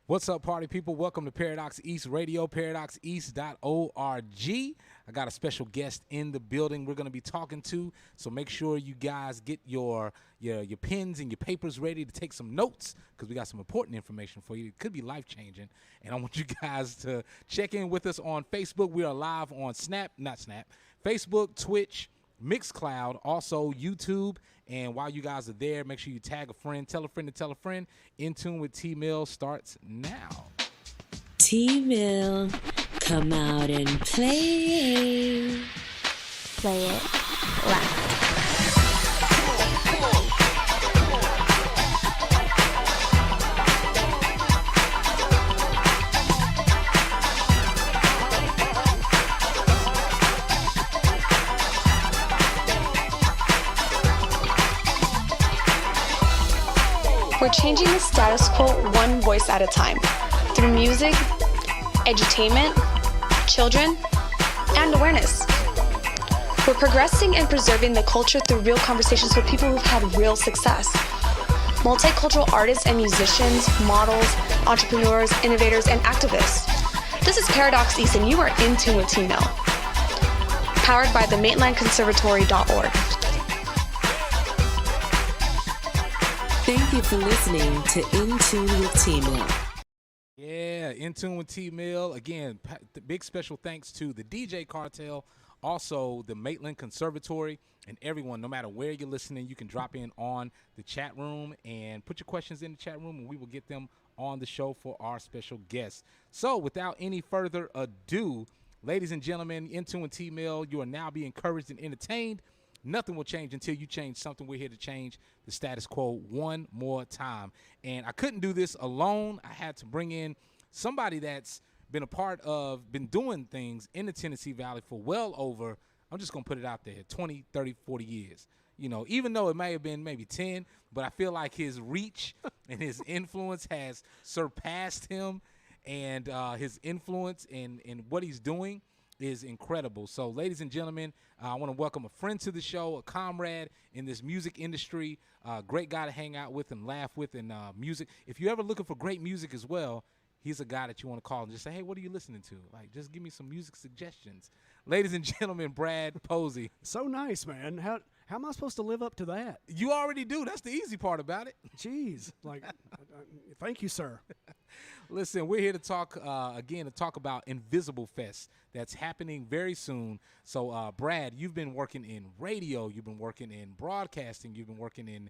What's up, party people? Welcome to Paradox East Radio, paradoxeast.org. I got a special guest in the building we're going to be talking to, so make sure you guys get your pens and your papers ready to take some notes because we got some important information for you. It could be life-changing, and I want you guys to check in with us on Facebook. We are live on Facebook, Twitch, Mixcloud, also YouTube. And while you guys are there, make sure you tag a friend, tell a friend to tell a friend. In Tune with tmill starts now. Tmill, come out and play. Play it loud. We're changing the status quo one voice at a time through music, edutainment, children, and awareness. We're progressing and preserving the culture through real conversations with people who've had real success. Multicultural artists and musicians, models, entrepreneurs, innovators, and activists. This is Paradox East, and you are in tune with tmill. Powered by the MaitlandConservatory.org. Thank you for listening to In Tune with tmill. Yeah, In Tune with tmill. Again, big special thanks to the DJ Cartel, also the Maitland Conservatory, and everyone. No matter where you're listening, you can drop in on the chat room and put your questions in the chat room, and we will get them on the show for our special guests. So without any further ado, ladies and gentlemen, In Tune with tmill, you are now being encouraged and entertained. Nothing will change until you change something. We're here to change the status quo one more time. And I couldn't do this alone. I had to bring in somebody that's been been doing things in the Tennessee Valley for well over, I'm just going to put it out there, 20, 30, 40 years. You know, even though it may have been maybe 10, but I feel like his reach and his influence has surpassed him, and his influence in what he's doing is incredible. So, ladies and gentlemen, I want to welcome a friend to the show, a comrade in this music industry, great guy to hang out with and laugh with in music. If you're ever looking for great music as well, he's a guy that you want to call and just say, hey, what are you listening to? Like, just give me some music suggestions. Ladies and gentlemen, Brad Posey. So nice, man. How am I supposed to live up to that? You already do. That's the easy part about it. Jeez. Like, thank you, sir. Listen, we're here to talk about Invisible Fest that's happening very soon. So, Brad, you've been working in radio, you've been working in broadcasting, you've been working in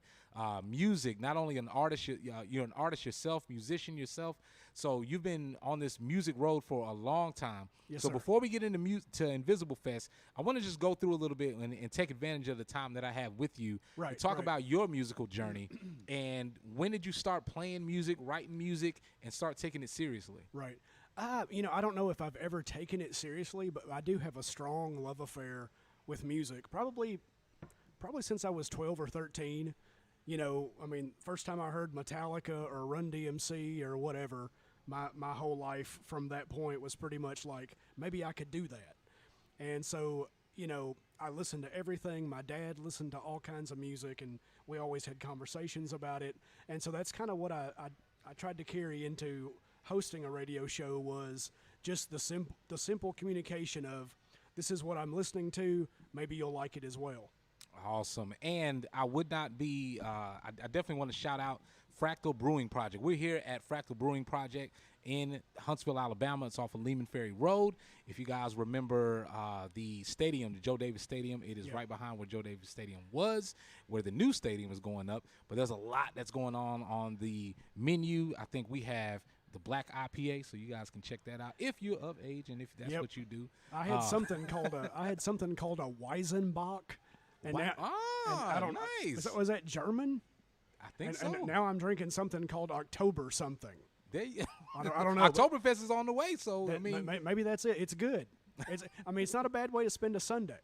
music. Not only an artist, you're an artist yourself, musician yourself. So you've been on this music road for a long time. Yes, so sir. before we get into to Invisible Fest, I want to just go through a little bit and take advantage of the time that I have with you to talk about your musical journey. And when did you start playing music, writing music, and start taking it seriously? Right. I don't know if I've ever taken it seriously, but I do have a strong love affair with music. Probably since I was 12 or 13. You know, I mean, first time I heard Metallica or Run DMC or whatever, my whole life from that point was pretty much like, maybe I could do that. And so, you know, I listened to everything. My dad listened to all kinds of music, and we always had conversations about it. And so that's kind of what I tried to carry into hosting a radio show, was just the simple communication of, this is what I'm listening to, maybe you'll like it as well. Awesome. And I would not be, I definitely want to shout out Fractal Brewing Project. We're here at Fractal Brewing Project in Huntsville, Alabama. It's off of Lehman Ferry Road. If you guys remember the stadium, the Joe Davis Stadium, it is right behind where Joe Davis Stadium was, where the new stadium is going up. But there's a lot that's going on the menu. I think we have the Black IPA, so you guys can check that out if you're of age and if that's what you do. I had something called a Weizenbach. And now, I don't nice. Was that German? I think so. And now I'm drinking something called October something. I don't know. Oktoberfest is on the way, so I mean, maybe that's it. It's good. It's not a bad way to spend a Sunday.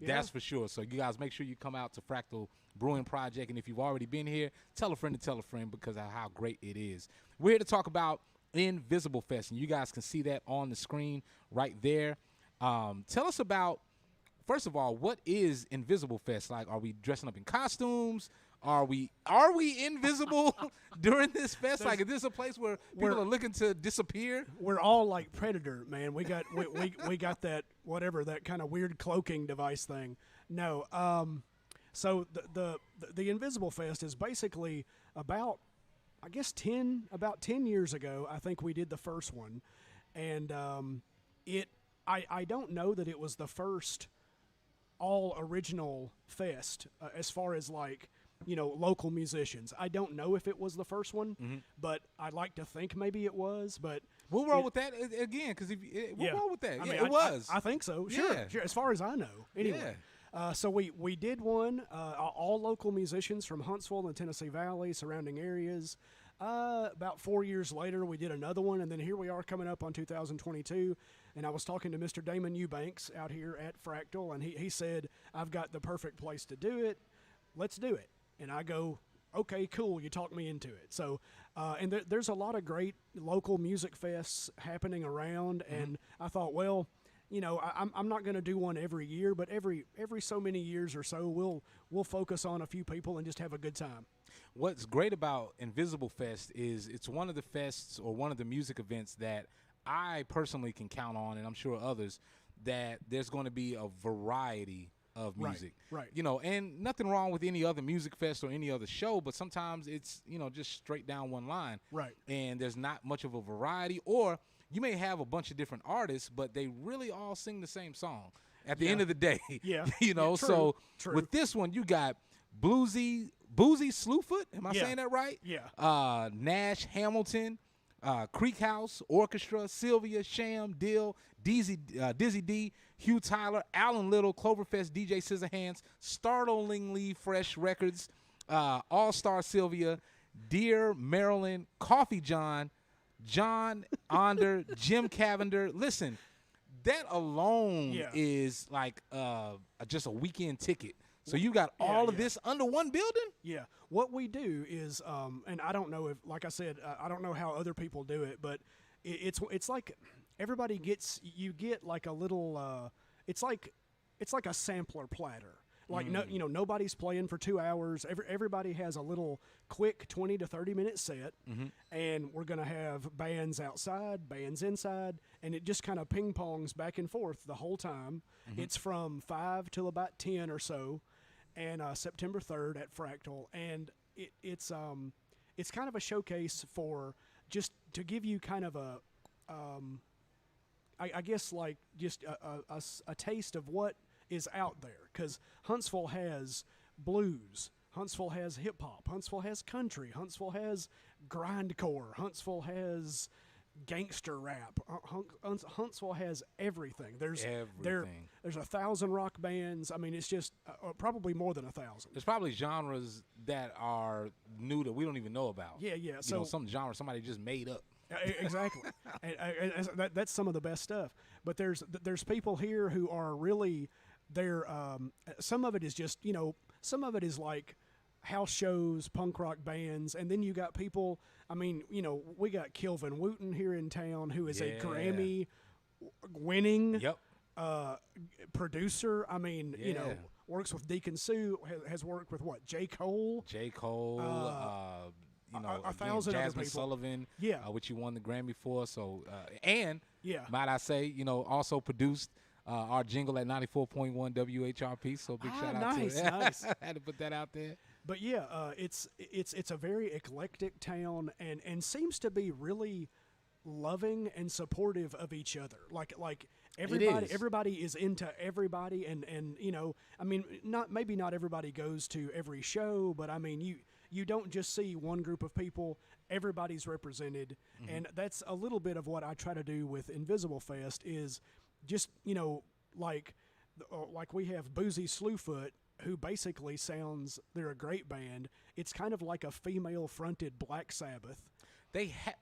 That's for sure. So you guys make sure you come out to Fractal Brewing Project, and if you've already been here, tell a friend to tell a friend because of how great it is. We're here to talk about Invisible Fest, and you guys can see that on the screen right there. Tell us about, first of all, what is Invisible Fest? Like, are we dressing up in costumes? Are we invisible during this fest? Like, is this a place where people are looking to disappear? We're all like Predator, man. We got we got that whatever, that kind of weird cloaking device thing. No, so the Invisible Fest is basically about, I guess, 10 years ago. I think we did the first one, and I don't know that it was the first all original fest as far as like, you know, local musicians. I don't know if it was the first one, but I'd like to think maybe it was. But we'll roll with that again, because we'll roll with that. I mean, it was. I think so. Sure, sure. As far as I know, anyway. Yeah. So we did one. All local musicians from Huntsville and the Tennessee Valley, surrounding areas. About 4 years later, we did another one, and then here we are coming up on 2022. And I was talking to Mr. Damon Eubanks out here at Fractal, and he said, "I've got the perfect place to do it. Let's do it." And I go, "Okay, cool. You talked me into it." So, and there's a lot of great local music fests happening around, and I thought, well, you know, I'm not going to do one every year, but every so many years or so, we'll focus on a few people and just have a good time. What's great about Invisible Fest is it's one of the fests or one of the music events that I personally can count on, and I'm sure others, that there's going to be a variety of music. Right. You know, and nothing wrong with any other music fest or any other show, but sometimes it's, you know, just straight down one line. Right. And there's not much of a variety, or you may have a bunch of different artists, but they really all sing the same song at the end of the day. Yeah. You know, true. With this one, you got Boozy Slewfoot. Am I saying that right? Yeah. Nash Hamilton, Creek House Orchestra, Sylvia, Sham, Dill, Dizzy D, Hugh Tyler, Alan Little, Cloverfest, DJ Scissorhands, Startlingly Fresh Records, All Star Sylvia, Dear Maryland, Coffee John Onder, Jim Cavender. Listen, that alone is like just a weekend ticket. So you got all of this under one building? Yeah. What we do is, and I don't know if, like I said, I don't know how other people do it, but it's like everybody gets, you get like a little, it's like a sampler platter. Like nobody's playing for 2 hours. Everybody has a little quick 20 to 30 minute set, and we're gonna have bands outside, bands inside, and it just kind of ping pongs back and forth the whole time. It's from 5 till about 10 or so, and September 3rd at Fractal, and it's kind of a showcase for just to give you kind of a I guess like just a taste of what is out there, because Huntsville has blues, Huntsville has hip hop, Huntsville has country, Huntsville has grindcore, Huntsville has gangster rap, Huntsville has everything. There's 1,000 rock bands. I mean, it's just probably more than 1,000. There's probably genres that are new that we don't even know about. Yeah. So you know, some genre somebody just made up. Exactly. and that's some of the best stuff. But there's people here who are really, they're some of it is just, you know, some of it is like house shows, punk rock bands, and then you got people, I mean, you know, we got Kelvin Wooten here in town, who is a Grammy winning producer. I mean, you know, works with Deacon Sue, has worked with what, J. Cole, you know, 1,000 other Jasmine people. Sullivan, which you won the Grammy for. So, and might I say, you know, also produced our jingle at 94.1 WHRP. So big shout out to it. Nice. I had to put that out there. But it's a very eclectic town, and seems to be really loving and supportive of each other. Like everybody is into everybody, and you know, I mean, maybe not everybody goes to every show, but I mean, you don't just see one group of people. Everybody's represented, and that's a little bit of what I try to do with Invisible Fest, is just, you know, like we have Boozy Slewfoot, who basically sounds, they're a great band. It's kind of like a female-fronted Black Sabbath.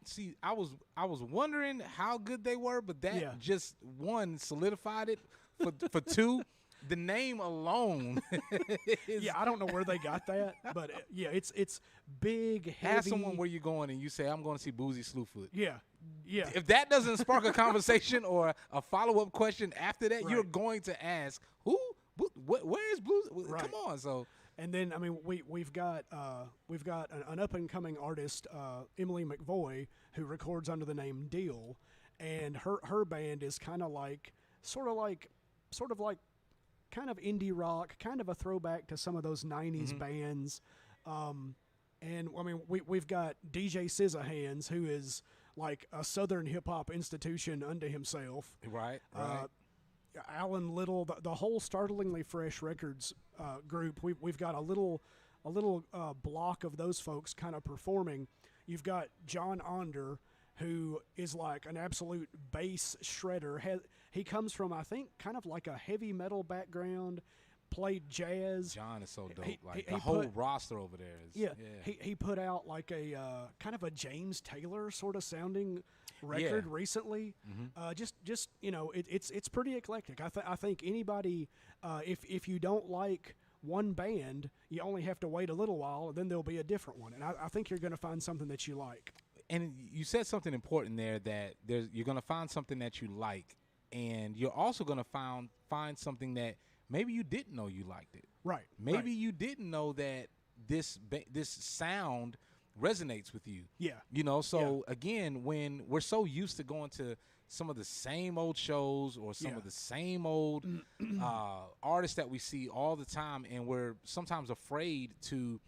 See, I was wondering how good they were, but that just one solidified it for two. The name alone is, I don't know where they got that, but it's big, heavy. Ask someone where you're going, and you say, I'm going to see Boozy Slewfoot. Yeah. If that doesn't spark a conversation or a follow-up question after that, you're going to ask, who? Where is Blues? Right. Come on. So And then I mean we've got an up and coming artist, Emily McVoy, who records under the name Deal, and her band is kind of like kind of indie rock, kind of a throwback to some of those 90s bands. And I mean, we've got DJ Scissorhands, who is like a Southern hip hop institution unto himself. Right. Alan Little, the whole Startlingly Fresh Records group. We've got a little block of those folks kind of performing. You've got John Onder, who is like an absolute bass shredder. He comes from, I think, kind of like a heavy metal background, played jazz. John is so dope. The whole roster over there is. Yeah. He put out like a kind of a James Taylor sort of sounding record recently. Just it's pretty eclectic. I think anybody, if you don't like one band, you only have to wait a little while, and then there'll be a different one. And I think you're going to find something that you like. And you said something important there, that you're going to find something that you like, and you're also going to find something that maybe you didn't know you liked it. Right. Maybe you didn't know that this sound resonates with you. Yeah. Again, when we're so used to going to some of the same old shows or some of the same old artists that we see all the time, and we're sometimes afraid to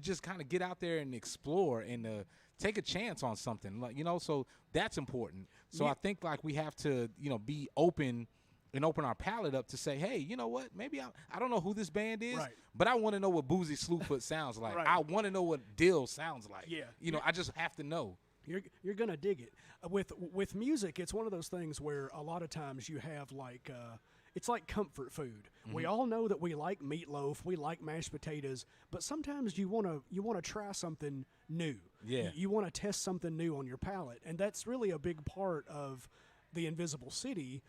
just kind of get out there and explore and take a chance on something, so that's important. So I think like we have to, be open and open our palette up to say, hey, you know what? Maybe I don't know who this band is, but I want to know what Boozy Slewfoot sounds like. I want to know what Dill sounds like. Yeah. I just have to know. You're gonna dig it. With music, it's one of those things where a lot of times you have like it's like comfort food. We all know that we like meatloaf, we like mashed potatoes, but sometimes you wanna try something new. Yeah. You want to test something new on your palate, and that's really a big part of the Invisible City.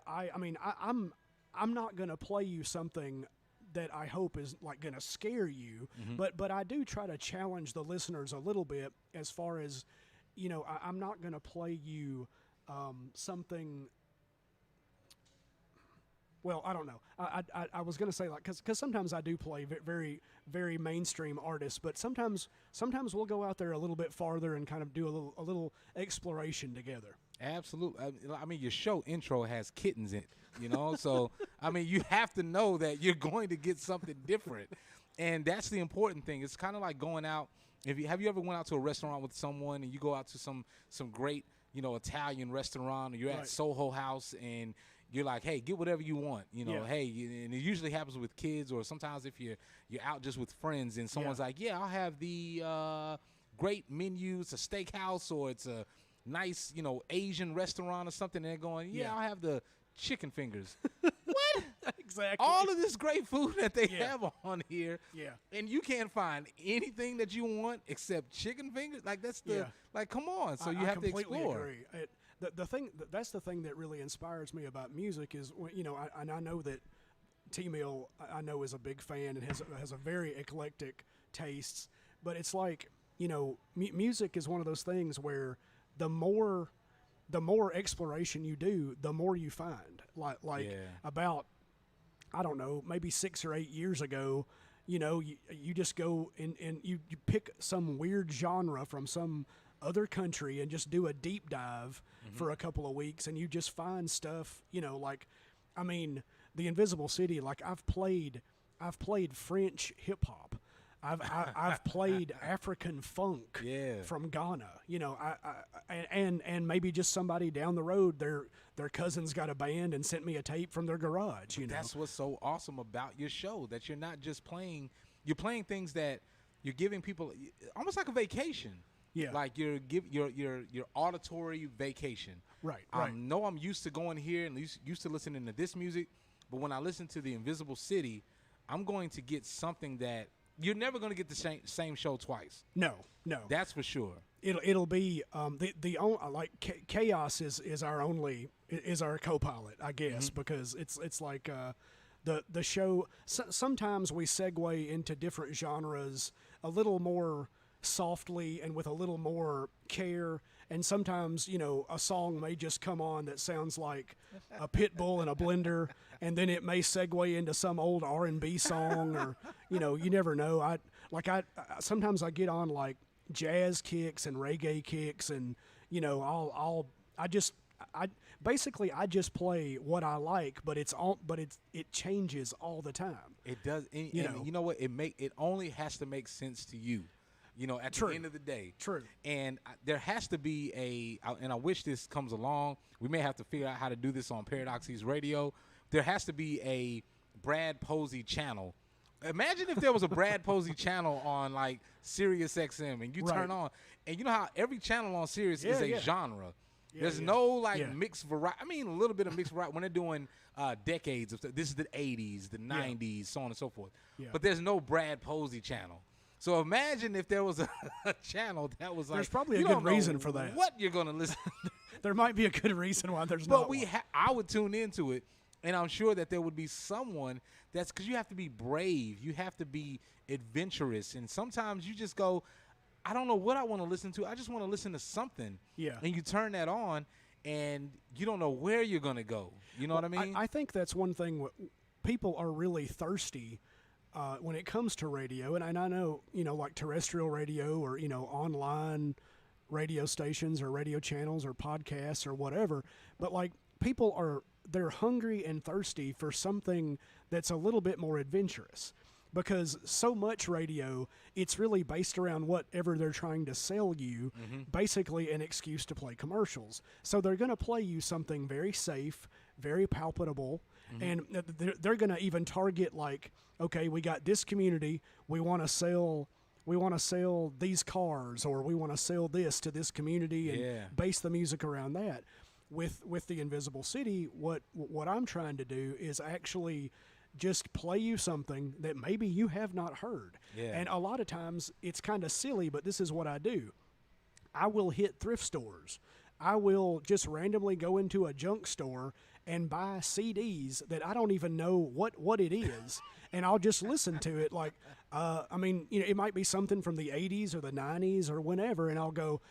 I'm not gonna play you something that I hope is like gonna scare you, but I do try to challenge the listeners a little bit as far as, I'm not gonna play you something. Well, I don't know. I was gonna say, like, because sometimes I do play very, very mainstream artists, but sometimes we'll go out there a little bit farther and kind of do a little exploration together. Absolutely. I mean, your show intro has kittens in it, so I mean, you have to know that you're going to get something different, and that's the important thing. It's kind of like going out. Have you ever went out to a restaurant with someone and you go out to some great Italian restaurant, or you're at Soho House and you're like, hey, get whatever you want, hey, and it usually happens with kids, or sometimes if you're out just with friends and someone's like, yeah, I'll have the great menu. It's a steakhouse, or it's a nice, Asian restaurant or something, and they're going, I'll have the chicken fingers. What? Exactly. All of this great food that they have on here, and you can't find anything that you want except chicken fingers? Like, that's like, come on. So you have to explore. Agree. That's the thing that really inspires me about music is, I know that tmill, I know, is a big fan and has a very eclectic tastes, but it's like, music is one of those things where the more exploration you do, the more you find. About, I don't know, maybe 6 or 8 years ago, you just go and you pick some weird genre from some other country and just do a deep dive for a couple of weeks, and you just find stuff, the Invisible City, like I've played French hip hop. I've played African funk from Ghana, and maybe just somebody down the road, their cousin's got a band and sent me a tape from their garage. That's what's so awesome about your show, that you're not just playing, you're playing things that you're giving people almost like a vacation. Yeah, like your auditory vacation. Right. I know I'm used to going here and used to listening to this music, but when I listen to the Invisible City, I'm going to get something that you're never going to get the same show twice. No. That's for sure. It'll be the only, like, Chaos is our co-pilot, I guess, because it's like the show. Sometimes we segue into different genres a little more softly and with a little more care. And sometimes, a song may just come on that sounds like a pit bull in a blender, and then it may segue into some old R&B song, or you never know. I sometimes I get on like jazz kicks and reggae kicks, and I just play what I like, but it changes all the time. It does, and you know what? It only has to make sense to you. At True. the end of the day. True. And there has to be and I wish this comes along. We may have to figure out how to do this on Paradoxes Radio. There has to be a Brad Posey channel. Imagine if there was a Brad Posey channel on like Sirius XM, and you turn on, and you know how every channel on Sirius is a genre. There's no mixed variety. I mean, a little bit of mixed variety when they're doing decades of stuff. This is the 80s, the 90s, so on and so forth. Yeah. But there's no Brad Posey channel. So imagine if there was a channel that was like. There's probably a good reason for that. What you're going to listen to. There might be a good reason why there's not. But I would tune into it, and I'm sure that there would be someone that's, because you have to be brave. You have to be adventurous. And sometimes you just go, I don't know what I want to listen to. I just want to listen to something. Yeah. And you turn that on, and you don't know where you're going to go. You know what I mean? I think that's one thing. People are really thirsty when it comes to radio, and I know, like terrestrial radio or, online radio stations or radio channels or podcasts or whatever, but like they're hungry and thirsty for something that's a little bit more adventurous, because so much radio, it's really based around whatever they're trying to sell you, basically an excuse to play commercials. So they're going to play you something very safe, very palpable, and they're going to even target like, okay, we got this community, we want to sell these cars, or we want to sell this to this community, and base the music around that. With the Invisible City, what I'm trying to do is actually just play you something that maybe you have not heard. Yeah. And a lot of times it's kind of silly, but this is what I do. I will hit thrift stores. I will just randomly go into a junk store and buy CDs that I don't even know what it is, and I'll just listen to it. Like, it might be something from the 80s or the 90s or whenever, and I'll go,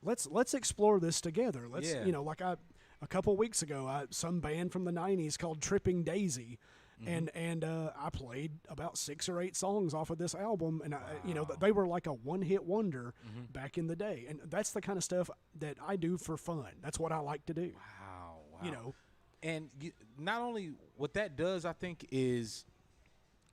let's explore this together. Let's, a couple weeks ago, some band from the 90s called Tripping Daisy, and I played about 6 or 8 songs off of this album, and they were like a one-hit wonder back in the day, and that's the kind of stuff that I do for fun. That's what I like to do. Wow. And not only what that does, I think, is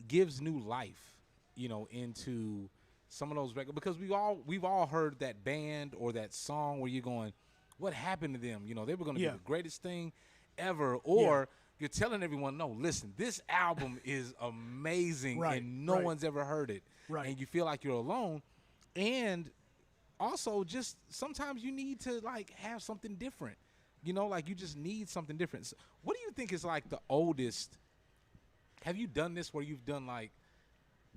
gives new life, into some of those records, because we've all heard that band or that song where you're going, what happened to them? They were going to be the greatest thing ever, or you're telling everyone, no, listen, this album is amazing, and no one's ever heard it, and you feel like you're alone. And also, just sometimes you need to like have something different. Like you just need something different. So what do you think is like the oldest? Have you done this where you've done like,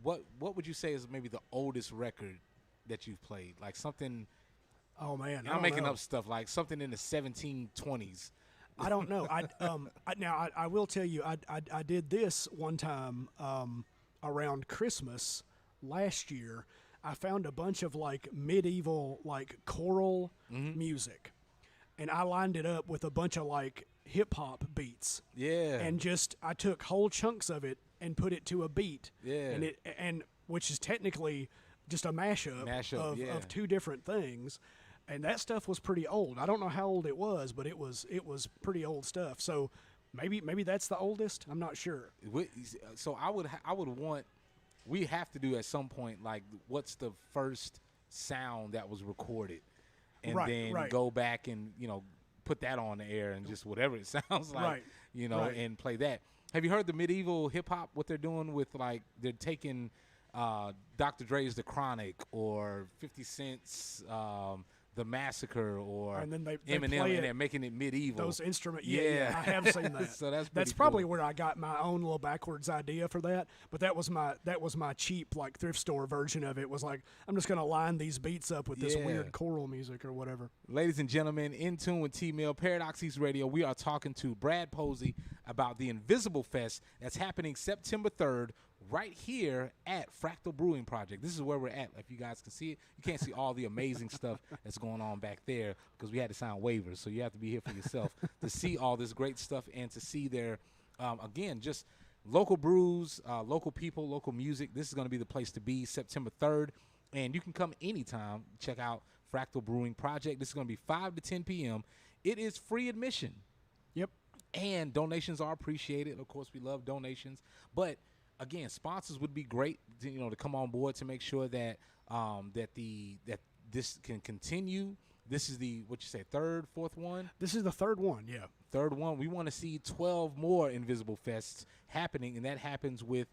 what would you say is maybe the oldest record that you've played? Like something. Oh man, I'm making up stuff, like something in the 1720s. I don't know. I will tell you, I did this one time around Christmas last year. I found a bunch of like medieval like choral music. And I lined it up with a bunch of like hip hop beats. Yeah. And I took whole chunks of it and put it to a beat. Yeah. And which is technically just a mashup of 2 different things. And that stuff was pretty old. I don't know how old it was, but it was pretty old stuff. So maybe that's the oldest. I'm not sure. So I would want, we have to do at some point, like, what's the first sound that was recorded? And then go back and, put that on the air and just whatever it sounds like, and play that. Have you heard the medieval hip-hop, what they're doing with, like, they're taking Dr. Dre's The Chronic or 50 Cent's The Massacre, or and then they Eminem, and they're making it medieval. Those instruments, yeah, I have seen that. So that's probably where I got my own little backwards idea for that. But that was my cheap like thrift store version of it. Was like, I'm just gonna line these beats up with this weird choral music or whatever. Ladies and gentlemen, in tune with T-Mill, Paradoxes Radio. We are talking to Brad Posey about the Invisible Fest that's happening September 3rd, right here at Fractal Brewing Project. This is where we're at. If you guys can see it, you can't see all the amazing stuff that's going on back there because we had to sign waivers. So you have to be here for yourself to see all this great stuff and to see their, again, just local brews, local people, local music. This is going to be the place to be September 3rd. And you can come anytime. Check out Fractal Brewing Project. This is going to be 5 to 10 p.m. It is free admission. Yep. And donations are appreciated. Of course, we love donations. But again, sponsors would be great, to come on board to make sure that that this can continue. This is the third, fourth one. This is the third one, yeah. Third one. We want to see 12 more Invisible Fests happening, and that happens with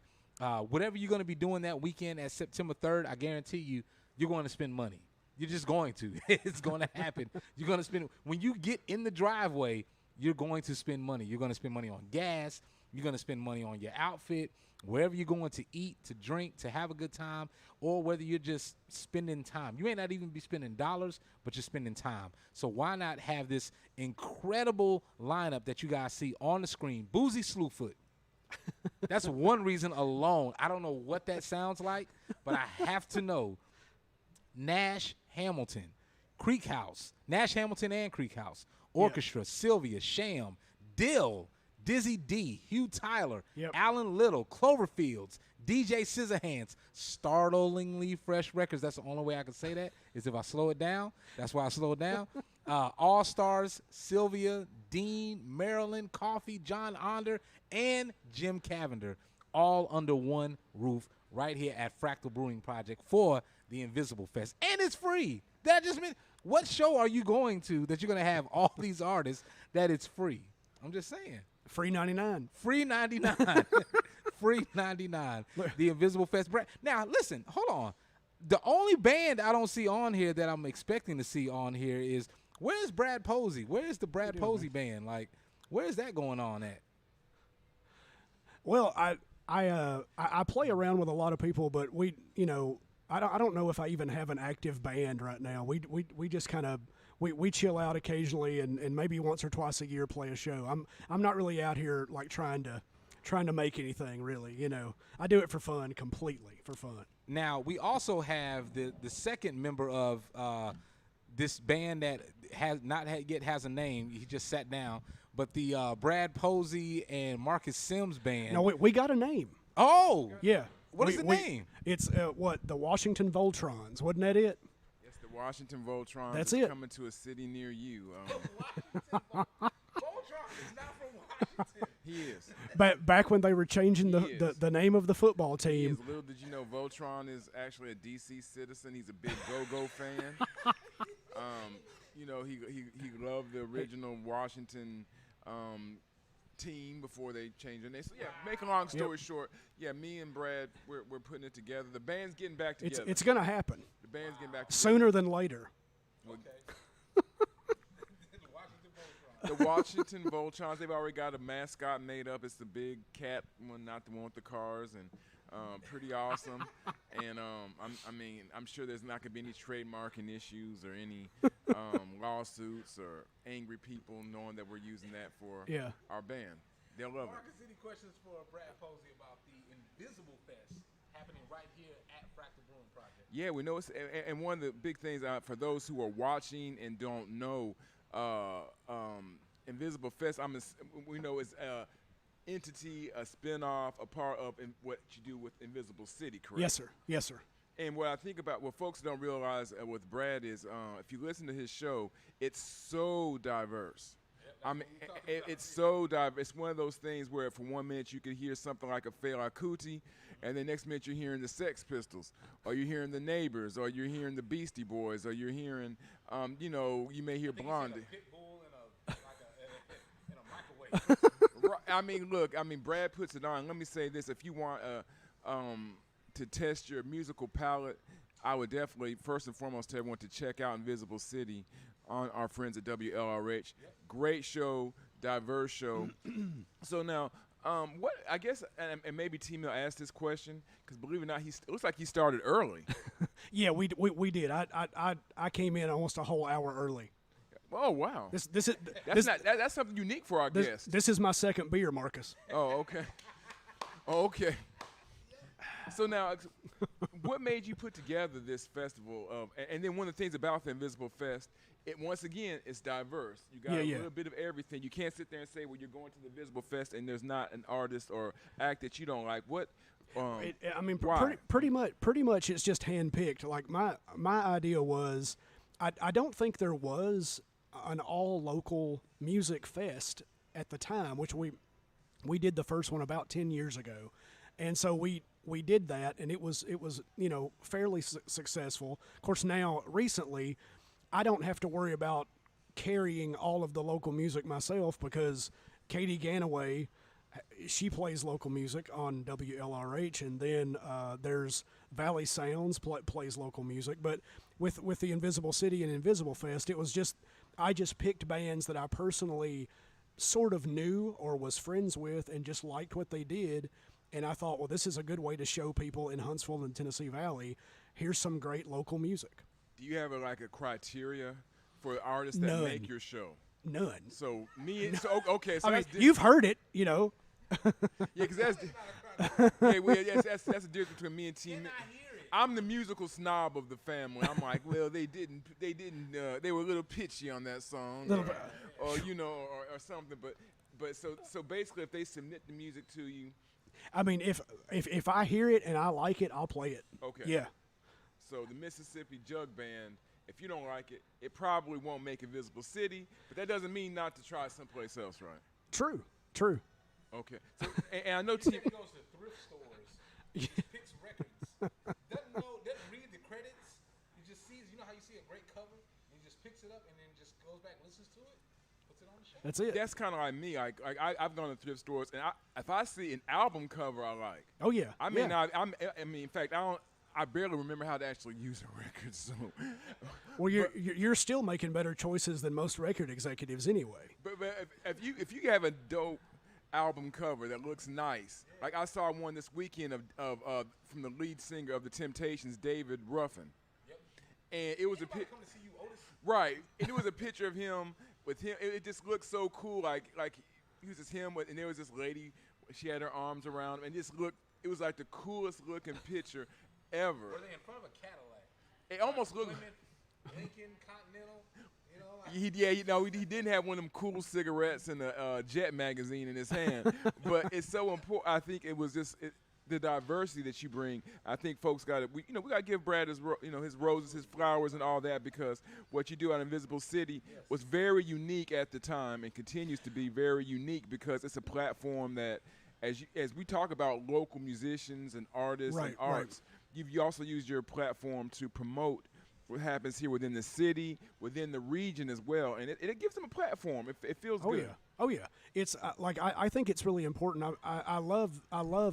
whatever you're going to be doing that weekend at September 3rd. I guarantee you're going to spend money. You're just going to. It's going to happen. You're going to spend when you get in the driveway. You're going to spend money. You're going to spend money on gas. You're going to spend money on your outfit, wherever you're going to eat, to drink, to have a good time, or whether you're just spending time. You may not even be spending dollars, but you're spending time. So why not have this incredible lineup that you guys see on the screen? Boozy Slewfoot. That's one reason alone. I don't know what that sounds like, but I have to know. Nash Hamilton, Creek House, Nash Hamilton and Creek House. Orchestra, Sylvia, Sham, Dill, Dizzy D, Hugh Tyler, Alan Little, Cloverfields, DJ Scissorhands, Startlingly Fresh Records. That's the only way I can say that is if I slow it down. That's why I slow it down. All Stars, Sylvia, Dean, Marilyn, Coffee, John Onder, and Jim Cavender, all under one roof right here at Fractal Brewing Project for the Invisible Fest. And it's free. That just means, what show are you going to that you're going to have all these artists that it's free? I'm just saying. Free 99. Free 99. Free 99. The Invisible Fest. Now, listen, hold on. The only band I don't see on here that I'm expecting to see on here is, where's Brad Posey? Where's the Brad Posey band? Like, where's that going on at? Well, I play around with a lot of people, but I don't know if I even have an active band right now. We just kind of we chill out occasionally and maybe once or twice a year play a show. I'm not really out here like trying to make anything really. I do it for fun, completely for fun. Now we also have the second member of this band that has not yet has a name. He just sat down, but the Brad Posey and Marcus Sims band. No, we got a name. Oh yeah. What is the name? It's the Washington Voltrons. Wasn't that it? Yes, the Washington Voltrons. That's is it. Coming to a city near you. Voltron is not from Washington. He is. Back when they were changing the name of the football team. Little did you know, Voltron is actually a DC citizen. He's a big Go-Go fan. He loved the original Washington team before they changed their name. So make a long story short, me and Brad, we're putting it together. The band's getting back together. It's gonna happen. The band's getting back together sooner than later. Okay. The Washington Voltrons, they've already got a mascot made up. It's the big cat one, not the one with the cars, and pretty awesome. And I'm sure there's not gonna be any trademarking issues or any lawsuits or angry people knowing that we're using that for our band. They'll love Marcus, it. any questions for Brad Posey about the Invisible Fest happening right here at Fractal Brewing Project? Yeah, we know it's, and one of the big things for those who are watching and don't know, Invisible Fest, we know it's entity, a spinoff, a part of what you do with Invisible City, correct? Yes, sir. Yes, sir. And what I think about, what folks don't realize with Brad is, if you listen to his show, it's so diverse. It's so diverse. It's one of those things where for 1 minute you could hear something like a Fela Kuti, and the next minute you're hearing the Sex Pistols, or you're hearing the Neighbors, or you're hearing the Beastie Boys, or you're hearing, you may hear Blondie. Brad puts it on. Let me say this: if you want to test your musical palette, I would definitely, first and foremost, tell everyone to check out Invisible City on our friends at WLRH. Yep. Great show, diverse show. So now, what I guess, and maybe tmill asked this question because believe it or not, it looks like he started early. Yeah, we did. I came in almost a whole hour early. Oh wow! That's something unique for our guests. This is my second beer, Marcus. Oh okay. Oh, okay. So now, what made you put together this festival? And then one of the things about the Invisible Fest, once again, it's diverse. You got a little bit of everything. You can't sit there and say, well, you're going to the Invisible Fest and there's not an artist or act that you don't like. What? Why? Pretty much, it's just handpicked. Like my idea was, I don't think there was an all local music fest at the time, which we did the first one about 10 years ago, and so we did that, and it was fairly successful. Of course, now recently, I don't have to worry about carrying all of the local music myself because Katie Ganaway, she plays local music on WLRH, and then there's Valley Sounds plays local music. But with the Invisible City and Invisible Fest, I just picked bands that I personally sort of knew or was friends with and just liked what they did. And I thought, well, this is a good way to show people in Huntsville and Tennessee Valley, here's some great local music. Do you have a criteria for artists that make your show? None. So okay. So I mean, you've heard it, Yeah, because that's the difference between me and T. I'm the musical snob of the family. I'm like, well, they were a little pitchy on that song, or something. But so basically, if they submit the music to you, I mean, if I hear it and I like it, I'll play it. Okay. Yeah. So the Mississippi Jug Band, if you don't like it, it probably won't make Invisible City, but that doesn't mean not to try someplace else, right? True. Okay. So, and I know He goes to thrift stores. He just picks records. Doesn't read the credits. He just sees. You know how you see a great cover, and he just picks it up and then just goes back, listens to it, puts it on the shelf. That's it. That's kind of like me. I've gone to thrift stores, and if I see an album cover I like, oh yeah. I mean, in fact, I barely remember how to actually use a record. So, well, you're still making better choices than most record executives anyway. But if you have a dope album cover that looks nice, like I saw one this weekend of from the lead singer of the Temptations, David Ruffin, and it was right, and it was a picture of him with him. It just looked so cool, like he was just him, and there was this lady. She had her arms around him, and it was like the coolest looking picture ever. Were they in front of a Cadillac? It almost looked. Lincoln Continental. He didn't have one of them cool cigarettes and a Jet magazine in his hand. But it's so important. I think it was just the diversity that you bring. I think folks got it. We got to give Brad his roses, his flowers, and all that, because what you do at Invisible City was very unique at the time and continues to be very unique because it's a platform that, as we talk about local musicians and artists and arts, you also use your platform to promote what happens here within the city, within the region as well, and it gives them a platform. It feels good. Oh yeah. It's I think it's really important. I love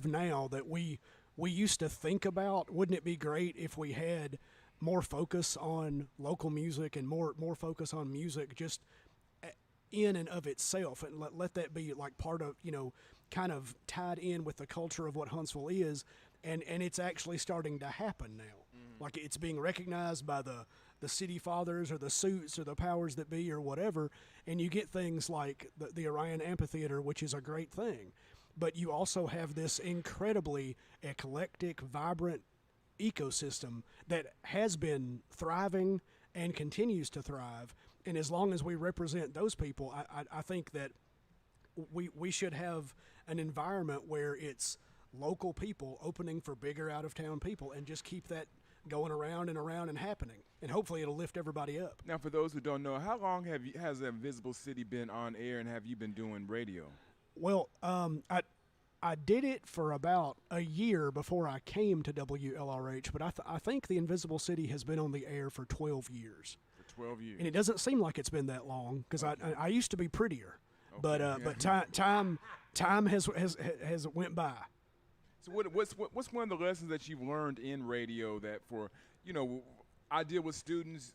now that we used to think about, wouldn't it be great if we had more focus on local music and more focus on music just in and of itself, and let that be like part of, kind of tied in with the culture of what Huntsville is, and it's actually starting to happen now. Like it's being recognized by the city fathers or the suits or the powers that be or whatever, and you get things like the Orion Amphitheater, which is a great thing, but you also have this incredibly eclectic, vibrant ecosystem that has been thriving and continues to thrive. And as long as we represent those people, I think that we should have an environment where it's local people opening for bigger out-of-town people, and just keep that going around and around and happening, and hopefully it'll lift everybody up. Now, for those who don't know, how long has Invisible City been on air, and have you been doing radio? Well, I did it for about a year before I came to WLRH, but I think the Invisible City has been on the air for 12 years. For 12 years. And it doesn't seem like it's been that long, because I used to be prettier, but time has went by. So what's one of the lessons that you've learned in radio that I deal with students,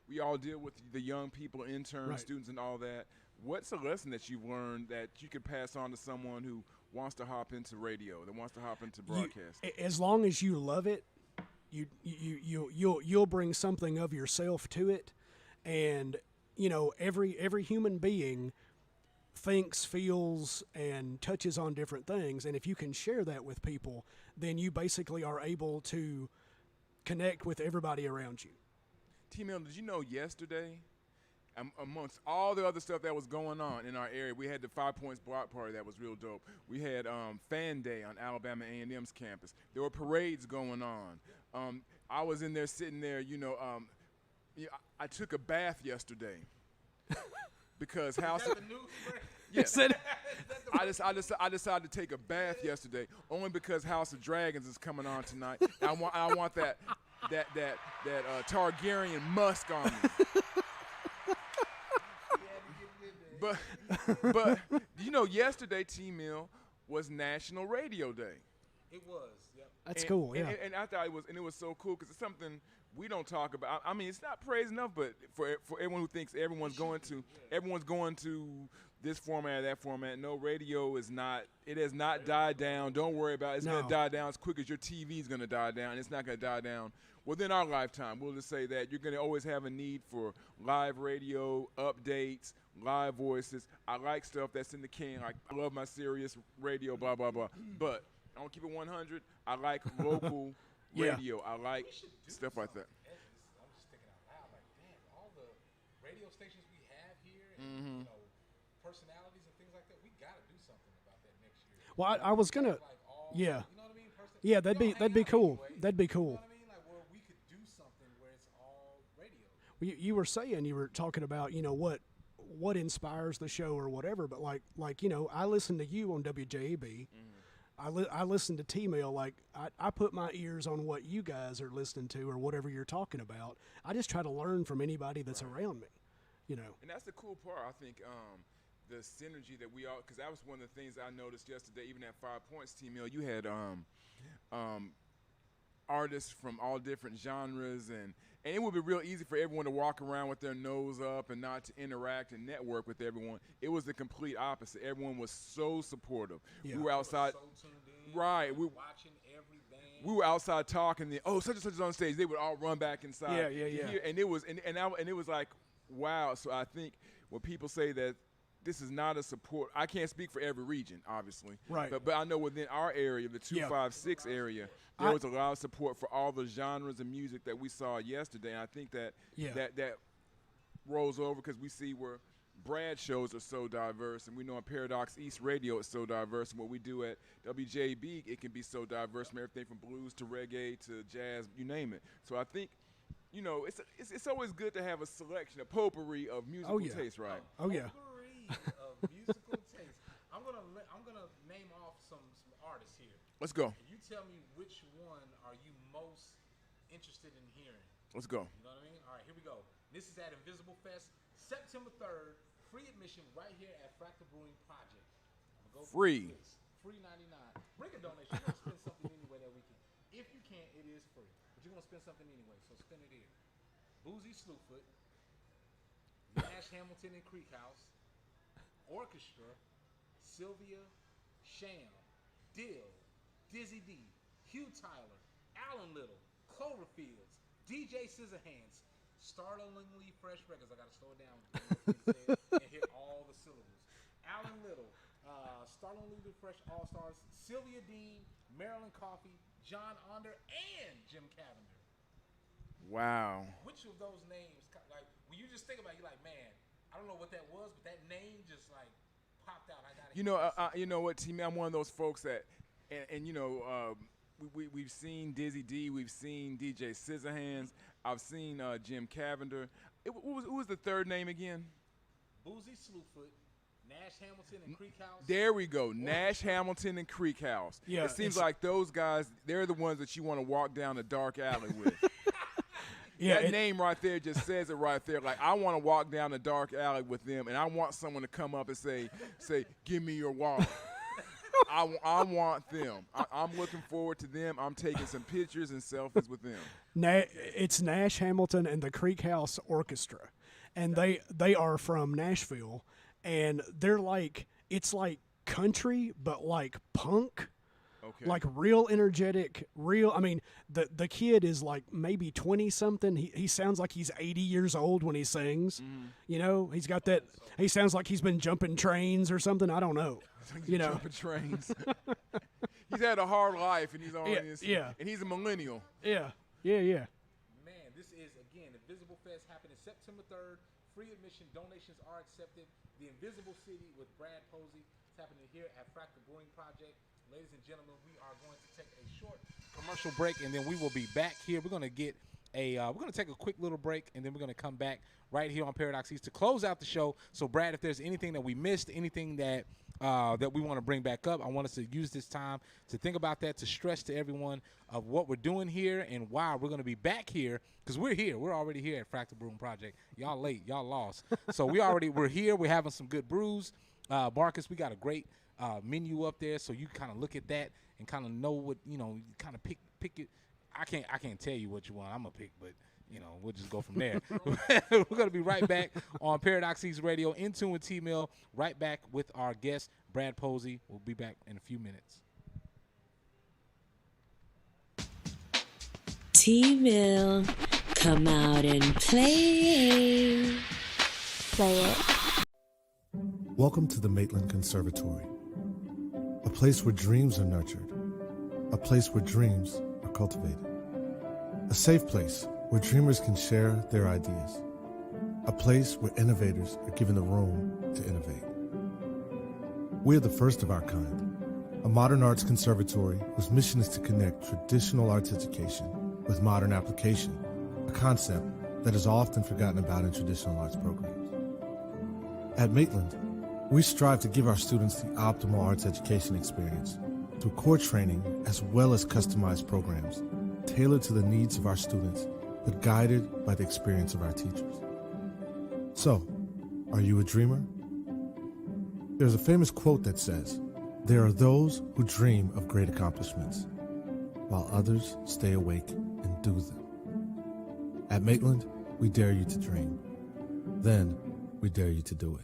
we all deal with the young people, interns, students, and all that. What's a lesson that you've learned that you could pass on to someone who wants to hop into radio, that wants to hop into broadcast? As long as you love it, you'll bring something of yourself to it, and every human being thinks, feels, and touches on different things. And if you can share that with people, then you basically are able to connect with everybody around you. T-Mill, did you know yesterday, amongst all the other stuff that was going on in our area, we had the 5 Points block party that was real dope. We had Fan Day on Alabama A&M's campus. There were parades going on. I was in there sitting there, I took a bath yesterday because House. Yes. I decided to take a bath yesterday only because House of Dragons is coming on tonight. I want that Targaryen musk on me. But yesterday T-Mill was National Radio Day. It was. Yep. That's cool. Yeah. And I thought it was so cool because it's something we don't talk about. I mean, it's not praise enough, but for everyone who thinks everyone's going to this format or that format, no, radio is not. It has not died down. Don't worry about it. It's going to die down as quick as your TV is going to die down. It's not going to die down within our lifetime. We'll just say that you're going to always have a need for live radio, updates, live voices. I like stuff that's in the can. Like, I love my Sirius radio, blah, blah, blah. But I don't keep it 100. I like local radio. I like stuff like that. I'm just thinking out loud, like, damn, all the radio stations we have here, and personalities and things like that, we got to do something about that next year. Well, I was gonna, You know what I mean? Yeah, that'd be cool. Anyway. That'd be cool. You know what I mean? Like, where we could do something where it's all radio. You were saying, you were talking about, what inspires the show or whatever, but like I listen to you on WJAB. I listen to T-Mill. Like, I put my ears on what you guys are listening to or whatever you're talking about. I just try to learn from anybody that's around me, And that's the cool part, I think, the synergy that we all, because that was one of the things I noticed yesterday, even at 5 Points, T-Mill, you had artists from all different genres, and it would be real easy for everyone to walk around with their nose up and not to interact and network with everyone. It was the complete opposite. Everyone was so supportive. Yeah. We were outside. So tuned in, Right. watching every band. We were outside talking. Such and such is on stage. They would all run back inside. Yeah. And it was, and it was like, wow. So I think when people say that this is not a support, I can't speak for every region, obviously. Right. But I know within our area, the 256 area, there was a lot of support for all the genres of music that we saw yesterday. And I think that that rolls over because we see where Brad shows are so diverse, and we know on Paradox East Radio it's so diverse, and what we do at WJB, it can be so diverse from everything from blues to reggae to jazz, you name it. So I think, it's always good to have a selection, a potpourri of musical taste, right? Oh yeah. Potpourri of musical taste. I'm gonna name off some artists here. Let's go. And you tell me which one are you most interested in hearing. Let's go. You know what I mean? All right, here we go. This is at Invisible Fest, September 3rd. Free admission right here at Fractal Brewing Project. I'm gonna go Free. Free 99. Bring a donation. You're gonna spend something anyway that weekend. If you can't, it is free. But you're gonna spend something anyway, so spend it here. Boozy Slewfoot, Nash Hamilton and Creek House, Orchestra, Sylvia, Sham, Dill, Dizzy D, Hugh Tyler, Alan Little, Cloverfields, DJ Scissorhands, Startlingly Fresh Records. I gotta slow it down and hit all the syllables. Alan Little, Startlingly Fresh All Stars, Sylvia Dean, Marilyn Coffey, John Onder, and Jim Cavender. Wow. Which of those names, like, when you just think about it, you're like, man, I don't know what that was, but that name just like popped out. I gotta. You know what, T-Mill, I'm one of those folks that, we've seen Dizzy D, we've seen DJ Scissorhands, I've seen Jim Cavender. Who was the third name again? Boozy Slewfoot, Nash Hamilton and Creek House. There we go, Nash Hamilton and Creek House. Yeah, it seems like those guys, they're the ones that you want to walk down a dark alley with. That name right there just says it right there. Like, I want to walk down a dark alley with them, and I want someone to come up and say, give me your wallet. I want them. I'm looking forward to them. I'm taking some pictures and selfies with them. It's Nash Hamilton and the Creek House Orchestra, and they are from Nashville, and they're like, it's like country, but like punk. Okay. Like real energetic, real. I mean, the kid is like maybe 20 something. He sounds like he's 80 years old when he sings. You know, he's got that. He sounds like he's been jumping trains or something. I don't know. You know, Jumping trains. He's had a hard life, and he's on his. Yeah. And he's a millennial. Yeah. Man, this is, again, Invisible Fest happening September 3rd. Free admission. Donations are accepted. The Invisible City with Brad Posey. It's happening here at Fractal Brewing Project. Ladies and gentlemen, we are going to take a short commercial break, and then we will be back here. We're going to get we're going to take a quick little break, and then we're going to come back right here on Paradox East to close out the show. So, Brad, if there's anything that we missed, anything that that we want to bring back up, I want us to use this time to think about that, to stress to everyone of what we're doing here and why we're going to be back here, because we're here. We're already here at Fractal Brewing Project. Y'all late. Y'all lost. So we're here. We're having some good brews. Marcus, we got a great menu up there, so you kind of look at that and kind of know what, you know, kind of pick it. I can't tell you what you want. I'm gonna pick, but you know, we'll just go from there. We're gonna be right back on Paradox East Radio, In Tune with T-Mill. Right back with our guest Brad Posey. We'll be back in a few minutes. T-Mill, come out and play. Play it. Welcome to the Maitland Conservatory, a place where dreams are nurtured, a place where dreams are cultivated, a safe place where dreamers can share their ideas, a place where innovators are given the room to innovate. We're the first of our kind, a modern arts conservatory whose mission is to connect traditional arts education with modern application, a concept that is often forgotten about in traditional arts programs. At Maitland, we strive to give our students the optimal arts education experience through core training as well as customized programs tailored to the needs of our students, but guided by the experience of our teachers. So, are you a dreamer? There's a famous quote that says, "There are those who dream of great accomplishments, while others stay awake and do them." At Maitland, we dare you to dream. Then, we dare you to do it.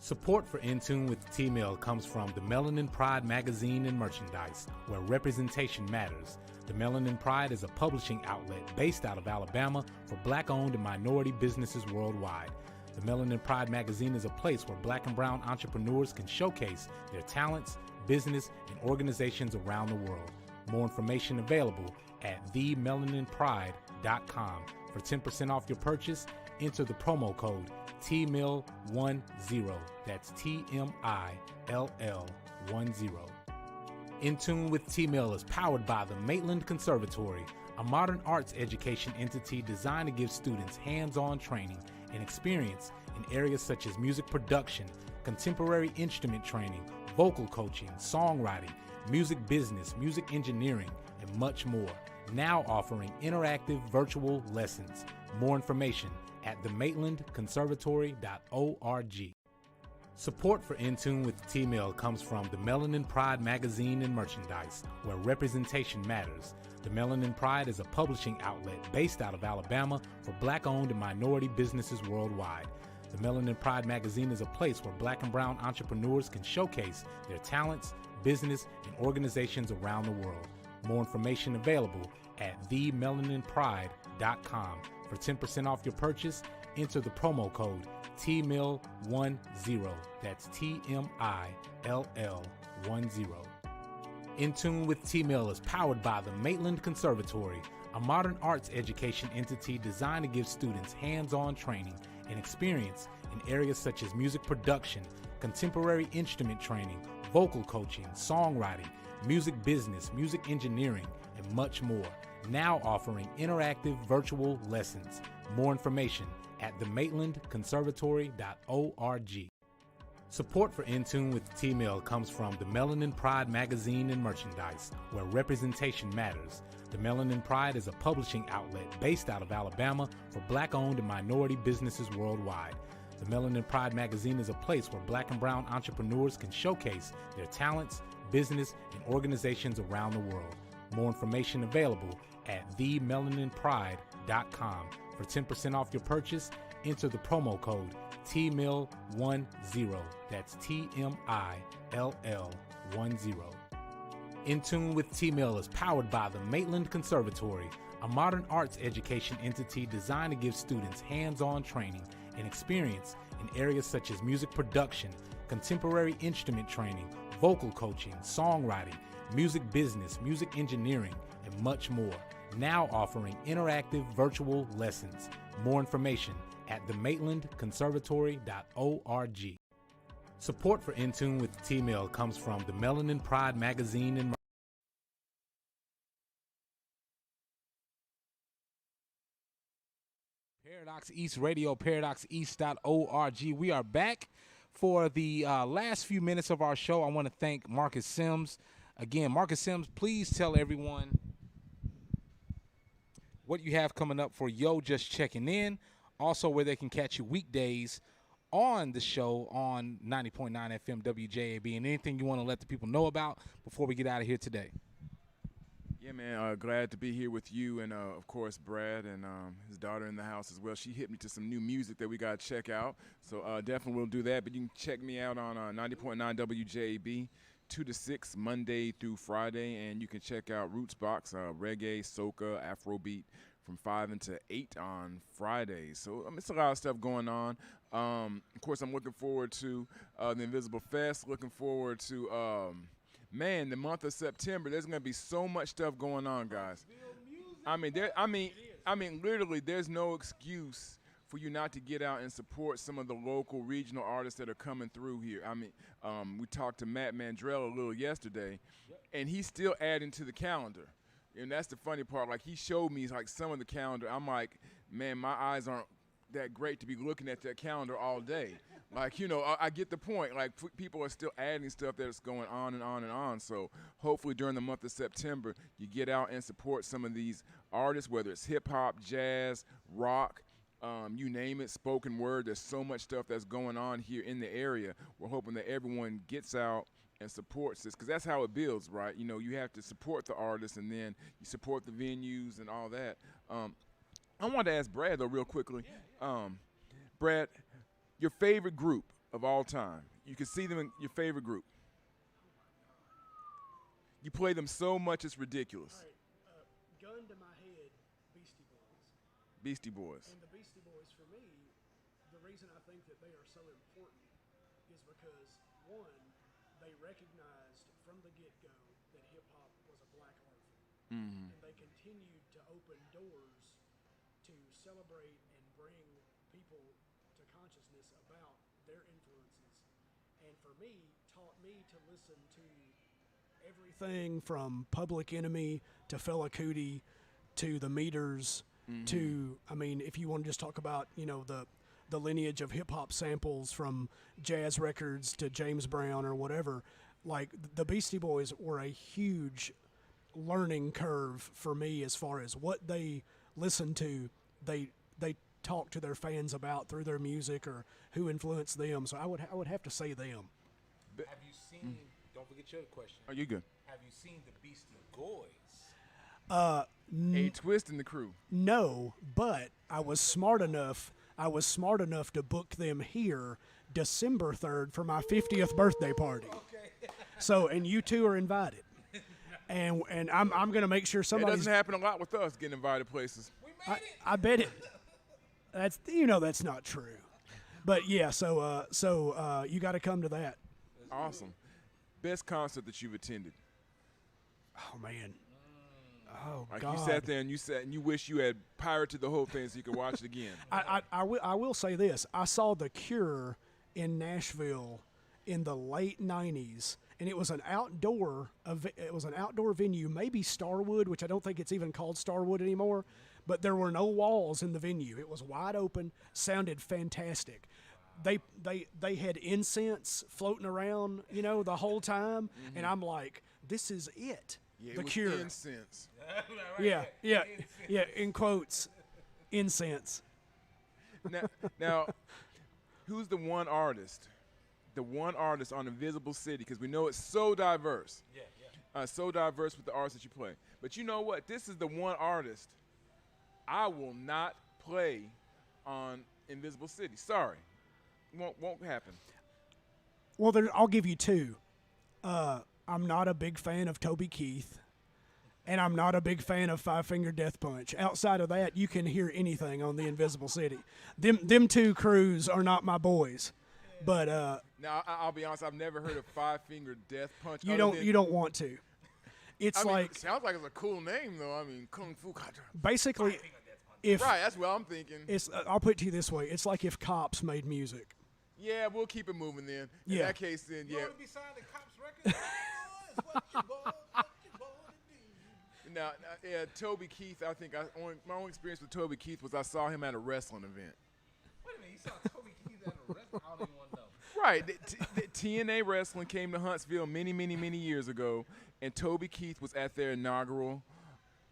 Support for In Tune with T-Mill comes from the Melanin Pride magazine and merchandise, where representation matters. The Melanin Pride is a publishing outlet based out of Alabama for Black-owned and minority businesses worldwide. The Melanin Pride magazine is a place where Black and brown entrepreneurs can showcase their talents, business, and organizations around the world. More information available at themelaninpride.com. For 10% off your purchase, enter the promo code TMILL10. That's TMILL10. In Tune with T-Mill is powered by the Maitland Conservatory, a modern arts education entity designed to give students hands-on training and experience in areas such as music production, contemporary instrument training, vocal coaching, songwriting, music business, music engineering, and much more. Now offering interactive virtual lessons. More information at themaitlandconservatory.org. Support for In Tune with T-Mill comes from the Melanin Pride magazine and merchandise, where representation matters. The Melanin Pride is a publishing outlet based out of Alabama for Black-owned and minority businesses worldwide. The Melanin Pride magazine is a place where Black and brown entrepreneurs can showcase their talents, business, and organizations around the world. More information available at themelaninpride.com. For 10% off your purchase, enter the promo code tmill10. That's TMILL10. In Tune with T-Mill is powered by the Maitland Conservatory, a modern arts education entity designed to give students hands-on training and experience in areas such as music production, contemporary instrument training, vocal coaching, songwriting, music business, music engineering, and much more. Now offering interactive virtual lessons. More information at themaitlandconservatory.org. Support for In Tune with T-Mill comes from the Melanin Pride magazine and merchandise, where representation matters. The Melanin Pride is a publishing outlet based out of Alabama for Black-owned and minority businesses worldwide. The Melanin Pride magazine is a place where Black and brown entrepreneurs can showcase their talents, business, and organizations around the world. More information available at themelaninpride.com. For 10% off your purchase, enter the promo code TMILL10. That's TMILL10. In Tune with T-Mill is powered by the Maitland Conservatory, a modern arts education entity designed to give students hands-on training and experience in areas such as music production, contemporary instrument training, vocal coaching, songwriting, music business, music engineering, and much more. Now offering interactive virtual lessons. More information at themaitlandconservatory.org. Support for In Tune with T-Mill comes from the Melanin Pride magazine and Paradox East Radio, paradoxeast.org. We are back for the last few minutes of our show. I want to thank Marcus Sims. Again, Marcus Sims, please tell everyone what you have coming up for Yo Just Checking In. Also, where they can catch you weekdays on the show on 90.9 FM WJAB, and anything you want to let the people know about before we get out of here today. Yeah, man, glad to be here with you and, of course, Brad and his daughter in the house as well. She hit me to some new music that we got to check out, so definitely we'll do that. But you can check me out on 90.9 WJAB, 2 to 6, Monday through Friday, and you can check out Rootsbox, reggae, soca, Afrobeat, from 5 until 8 on Fridays. So it's a lot of stuff going on. Of course, I'm looking forward to the Invisible Fest, looking forward to, man, the month of September. There's going to be so much stuff going on, guys. I mean, literally, there's no excuse for you not to get out and support some of the local regional artists that are coming through here. I mean, we talked to Matt Mandrell a little yesterday, and he's still adding to the calendar. And that's the funny part. Like, he showed me, like, some of the calendar. I'm like, man, my eyes aren't that great to be looking at that calendar all day. Like, you know, I get the point. Like, people are still adding stuff that's going on and on and on. So hopefully during the month of September, you get out and support some of these artists, whether it's hip-hop, jazz, rock, you name it, spoken word. There's so much stuff that's going on here in the area. We're hoping that everyone gets out and supports this, because that's how it builds, right? You know, you have to support the artists, and then you support the venues and all that. I wanted to ask Brad, though, real quickly. Brad, your favorite group of all time. You can see them in your favorite group. You play them so much, it's ridiculous. All right, gun to my head, Beastie Boys. Beastie Boys. And the Beastie Boys, for me, the reason I think that they are so important is because, one, they recognized from the get-go that hip-hop was a black art form. Mm-hmm. And they continued to open doors to celebrate and bring people to consciousness about their influences. And for me, taught me to listen to everything from Public Enemy to Fela Kuti to the Meters to, I mean, if you want to just talk about, you know, the lineage of hip-hop samples from jazz records to James Brown or whatever, like the Beastie Boys were a huge learning curve for me as far as what they listened to, they talk to their fans about through their music or who influenced them. So I would have to say them. Have you seen, don't forget your question. Are you good? Have you seen the Beastie Boys? A Twist in the Crew. No, but I was smart enough to book them here December 3rd for my 50th birthday party. Okay. So, and you two are invited. And I'm going to make sure That somebody's. doesn't happen a lot with us getting invited places. I bet it. That's not true. But yeah, so you got to come to that. Awesome. Best concert that you've attended? Oh man. Oh Like God. you sat there and you wish you had pirated the whole thing so you could watch it again. I will say this. I saw The Cure in Nashville in the late 90s, and it was an outdoor venue, maybe Starwood, which I don't think it's even called Starwood anymore, but there were no walls in the venue. It was wide open, sounded fantastic. They had incense floating around, the whole time, and I'm like, this is it. Yeah, The it was Cure. incense. Yeah, in quotes, incense. Now, who's the one artist on Invisible City? Because we know it's so diverse. So diverse with the artists that you play. But you know what? This is the one artist I will not play on Invisible City. Sorry. Won't happen. Well, I'll give you two. I'm not a big fan of Toby Keith, and I'm not a big fan of Five Finger Death Punch. Outside of that, you can hear anything on the Invisible City. Them two crews are not my boys. But now I'll be honest, I've never heard of Five Finger Death Punch. you don't want to. It's it sounds like it's a cool name though. I mean, Kung Fu Kata. Basically, Right, that's what I'm thinking. I'll put it to you this way: it's like if Cops made music. Yeah, we'll keep it moving then. In Yeah. that case, then yeah. You want to be signed to Cops Records? What you born to do? Now, yeah, Toby Keith. I think my only experience with Toby Keith was I saw him at a wrestling event. Wait a minute, you saw Toby Keith at a restaurant? I don't even want to know. Right, TNA Wrestling came to Huntsville many years ago, and Toby Keith was at their inaugural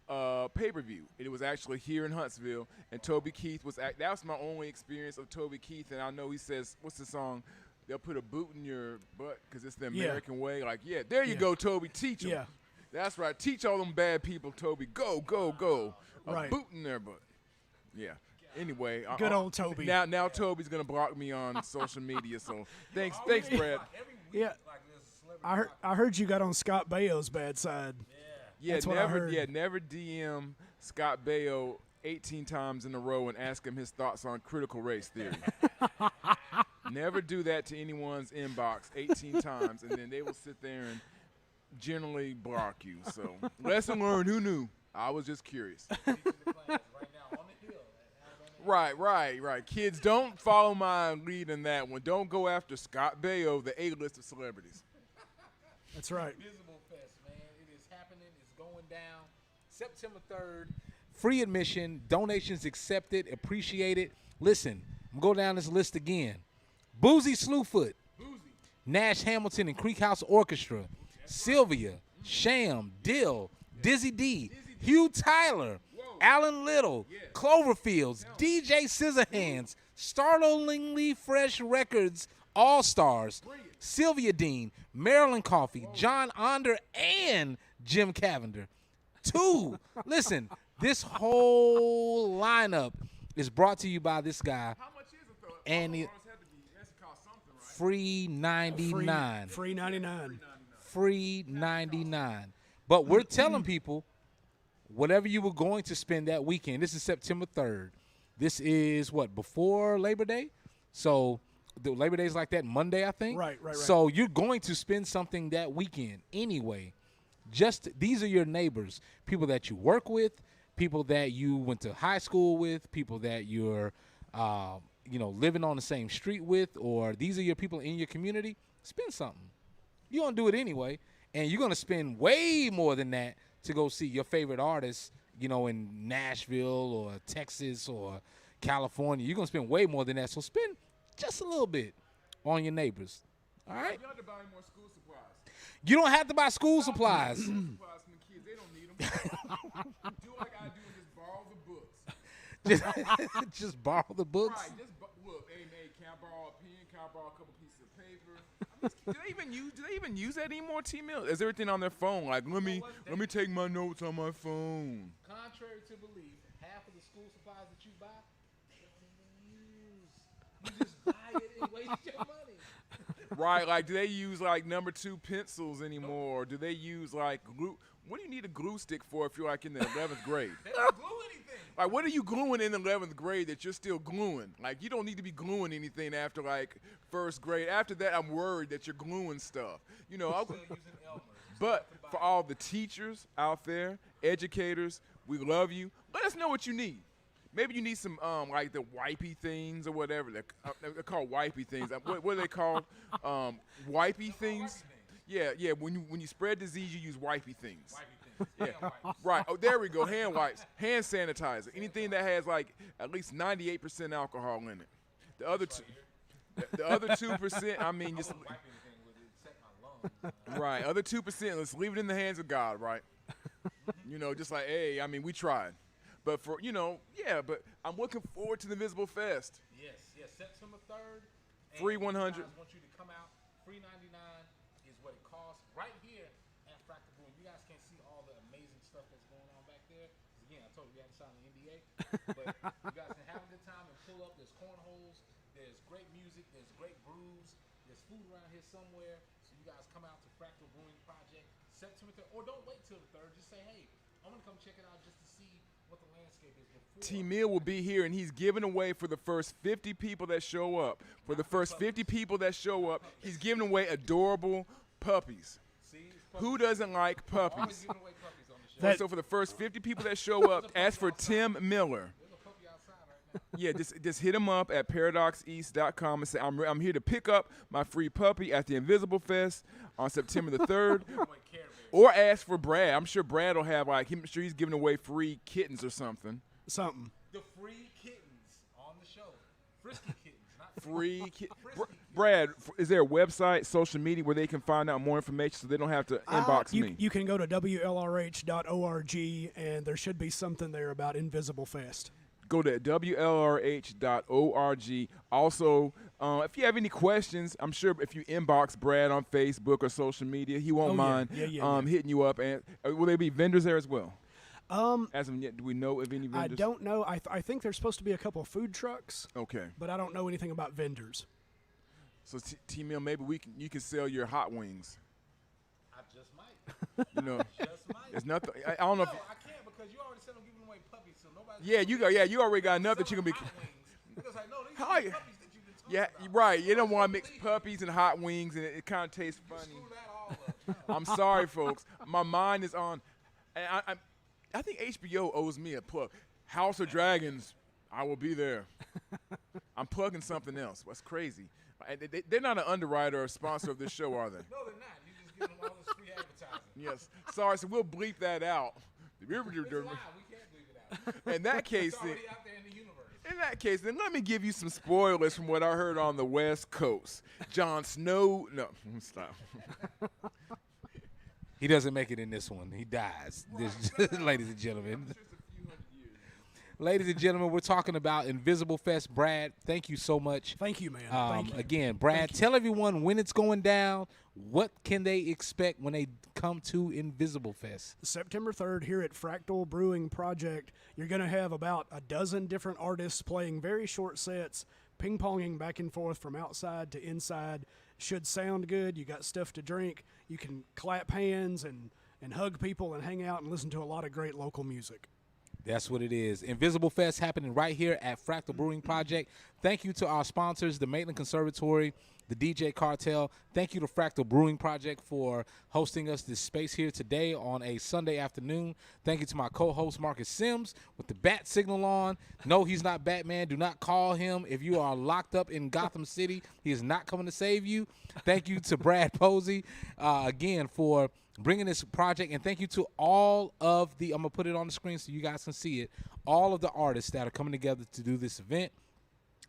pay-per-view. It was actually here in Huntsville, and Toby Keith was that was my only experience of Toby Keith. And I know he says, what's the song? They'll put a boot in your butt because it's the American way. Like, there you go, Toby, teach them. Yeah. That's right. Teach all them bad people, Toby. Go. A Right. boot in their butt. Yeah. Anyway. Good old Toby. Now Toby's going to block me on social media, so thanks, Brad. Yeah. I heard you got on Scott Baio's bad side. Yeah, That's what I heard. never DM Scott Baio 18 times in a row and ask him his thoughts on critical race theory. Never do that to anyone's inbox 18 times, and then they will sit there and generally block you. So, lesson learned. Who knew? I was just curious. Right. Kids, don't follow my lead in that one. Don't go after Scott Baio, the A-list of celebrities. That's right. Invisible Fest, man. It is happening. It's going down. September 3rd. Free admission. Donations accepted. Appreciated. Listen, I'm going to go down this list again. Boozy Slewfoot. Nash Hamilton and Creek House Orchestra. Sylvia. Sham. Dill. Dizzy D. Hugh Tyler. Alan Little. Cloverfields. DJ Scissorhands. Startlingly Fresh Records. All-Stars. Sylvia Dean, Marilyn Coffey, John Onder, and Jim Cavender. Listen, this whole lineup is brought to you by this guy. How much is it, though? And it, cost something, right? free 99. Free 99. Free 99. But we're telling people, whatever you were going to spend that weekend, this is September 3rd. This is before Labor Day? So the Labor Day is like that Monday, I think. Right. So you're going to spend something that weekend anyway. These are your neighbors, people that you work with, people that you went to high school with, people that you're, living on the same street with, or these are your people in your community. Spend something. You're going to do it anyway, and you're going to spend way more than that to go see your favorite artists, in Nashville or Texas or California. You're going to spend way more than that, so spend just a little bit on your neighbors. All right? You have to buy more school supplies. You don't have to buy school supplies. School supplies from the kids. They don't need them. Do like I do and just borrow the books. Just borrow the books. Right. Just look, hey, can I borrow a pen? Can I borrow a couple pieces of paper? Do they even use that anymore, T-Mill? Is everything on their phone? Like, let me take my notes on my phone. Contrary to belief, half of the school supplies that you buy, they don't even use. You just buy it and waste your money. Right, like do they use like number 2 pencils anymore? Do they use like glue? What do you need a glue stick for if you're like in the 11th grade? They don't glue anything. Like what are you gluing in the 11th grade that you're still gluing? Like you don't need to be gluing anything after like 1st grade. After that, I'm worried that you're gluing stuff. You know, Still using Elmer's. but for all the teachers out there, educators, we love you. Let us know what you need. Maybe you need some like the wipey things or whatever. They're called wipey things. What are they called? Wipey things. Yeah. When you spread disease, you use wipey things. Yeah. Right. Oh, there we go. Hand wipes, hand sanitizer, anything that has like at least 98% alcohol in it. The other 2%. I mean, just right. Other 2%. Let's leave it in the hands of God. Right. You know, just like hey, I mean, we tried. But for, but I'm looking forward to the Invisible Fest. Yes, September 3rd. Free 100. I want you to come out. Free 99 is what it costs right here at Fractal Brewing. You guys can't see all the amazing stuff that's going on back there. Again, I told you we had to sign the NDA. But you guys can have a good time and pull up. There's cornholes. There's great music. There's great brews. There's food around here somewhere. So you guys come out to Fractal Brewing Project September 3rd. Or don't wait till the 3rd. Just say, hey, I'm going to come check it out just to see what the landscape is before. T-Mill will be here, and he's giving away for the first 50 people that show up. For the first 50 people that show up, he's giving away adorable puppies. See, Who doesn't like puppies? always giving away puppies on the show. So for the first 50 people that show up, ask for Tim Miller. There's a puppy outside right now. Yeah, just hit him up at paradoxeast.com and say, I'm here to pick up my free puppy at the Invisible Fest on September the 3rd. Or ask for Brad. I'm sure Brad will have, I'm sure he's giving away free kittens or something. Something. The free kittens on the show. Frisky kittens, not Free kittens. Frisky Brad, is there a website, social media where they can find out more information so they don't have to inbox me? You can go to WLRH.org, and there should be something there about Invisible Fest. Go to WLRH.org. Also, if you have any questions, I'm sure if you inbox Brad on Facebook or social media, he won't mind hitting you up. And will there be vendors there as well? As of yet, do we know of any vendors? I don't know. I think there's supposed to be a couple of food trucks. Okay. But I don't know anything about vendors. So T-Mill, maybe you can sell your hot wings. I just might. You know, Just might. there's nothing. I don't know. No, If, I can't because you already said I'm giving away puppies, so nobody. you already got enough that you can be. Because I know these How are you- the puppies that you've been talking Yeah, about. right. You don't want to mix puppies and hot wings, and it kind of tastes funny. Screw that all up. I'm sorry, folks. My mind is on. And I think HBO owes me a plug. House of Dragons, I will be there. I'm plugging something else. What's crazy? They're not an underwriter or sponsor of this show, are they? No, they're not. You just giving them all this free advertising. Yes. Sorry, so we'll bleep that out. It's live. We can't leave it out. In that case, It's then, already out there in the universe. in that case, then let me give you some spoilers from what I heard on the West Coast. Jon Snow. No, stop. He doesn't make it in this one. He dies. Ladies and gentlemen. Ladies and gentlemen, we're talking about Invisible Fest. Brad, thank you so much. Thank you, man. Thank you. Again, Brad, tell everyone when it's going down. What can they expect when they come to Invisible Fest? September 3rd here at Fractal Brewing Project, you're going to have about a dozen different artists playing very short sets, ping-ponging back and forth from outside to inside. Should sound good. You got stuff to drink. You can clap hands and hug people and hang out and listen to a lot of great local music. That's what it is. Invisible Fest happening right here at Fractal Brewing Project. Thank you to our sponsors, the Maitland Conservatory, the DJ Cartel. Thank you to Fractal Brewing Project for hosting us this space here today on a Sunday afternoon. Thank you to my co-host, Marcus Sims, with the bat signal on. No, he's not Batman. Do not call him. If you are locked up in Gotham City, he is not coming to save you. Thank you to Brad Posey, again, for bringing this project, and thank you to all of the, I'm going to put it on the screen so you guys can see it, all of the artists that are coming together to do this event.